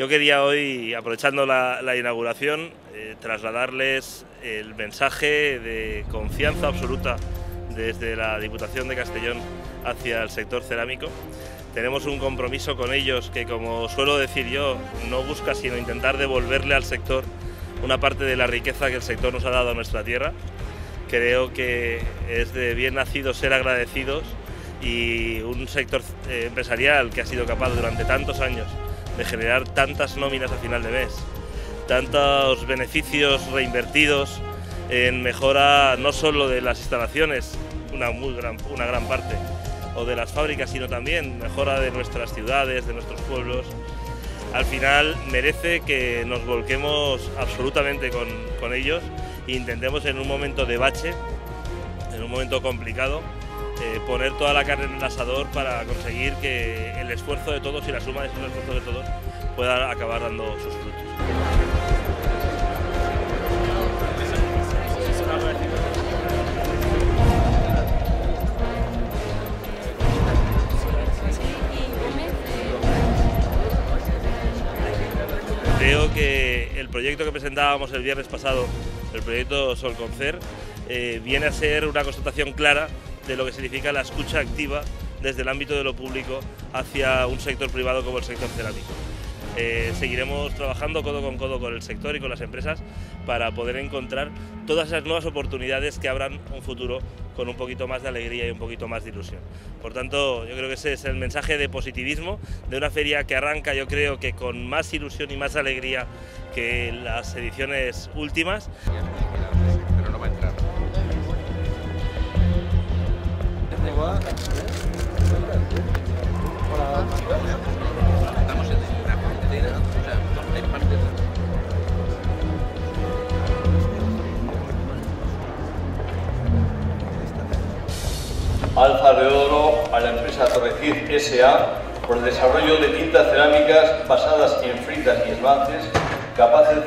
Yo quería hoy, aprovechando la inauguración, trasladarles el mensaje de confianza absoluta desde la Diputación de Castellón hacia el sector cerámico. Tenemos un compromiso con ellos que, como suelo decir yo, no busca sino intentar devolverle al sector una parte de la riqueza que el sector nos ha dado a nuestra tierra. Creo que es de bien nacido ser agradecidos, y un sector empresarial que ha sido capaz durante tantos años de generar tantas nóminas a final de mes, tantos beneficios reinvertidos en mejora no solo de las instalaciones, una gran parte, o de las fábricas, sino también mejora de nuestras ciudades, de nuestros pueblos. Al final merece que nos volquemos absolutamente con ellos e intentemos, en un momento de bache, en un momento complicado, poner toda la carne en el asador para conseguir que el esfuerzo de todos y la suma de esos esfuerzos de todos pueda acabar dando sus frutos. Creo que el proyecto que presentábamos el viernes pasado, el proyecto Solconcer, viene a ser una constatación clara de lo que significa la escucha activa desde el ámbito de lo público hacia un sector privado como el sector cerámico. Seguiremos trabajando codo con el sector y con las empresas para poder encontrar todas esas nuevas oportunidades que abran un futuro con un poquito más de alegría y un poquito más de ilusión. Por tanto, yo creo que ese es el mensaje de positivismo de una feria que arranca, yo creo que con más ilusión y más alegría que las ediciones últimas. Pero no va a entrar. Estamos en una parte de hay parte de... Alfa de Oro a la empresa Torrecid S.A. por el desarrollo de tintas cerámicas basadas en fritas y esbances, capaces de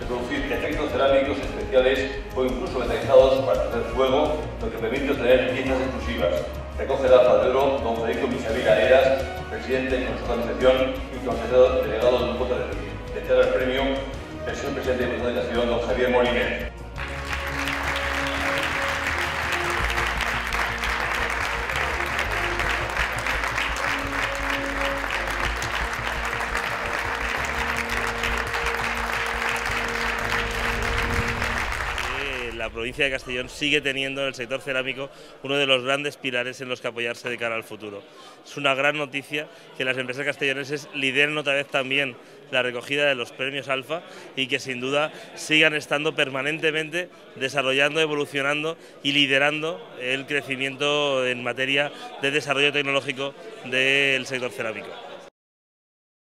producir efectos cerámicos especiales o incluso metalizados para hacer fuego, lo que permite obtener piezas exclusivas. Recoge el Alfa de Oro don Federico Michavila Eras, presidente del Consejo de Administración y consejero delegado del Grupo Torrecid. Le entrega el premio el señor presidente del Consejo de Administración, don Javier Moliner. La provincia de Castellón sigue teniendo en el sector cerámico uno de los grandes pilares en los que apoyarse de cara al futuro. Es una gran noticia que las empresas castelloneses lideren otra vez también la recogida de los premios Alfa y que sin duda sigan estando permanentemente desarrollando, evolucionando y liderando el crecimiento en materia de desarrollo tecnológico del sector cerámico.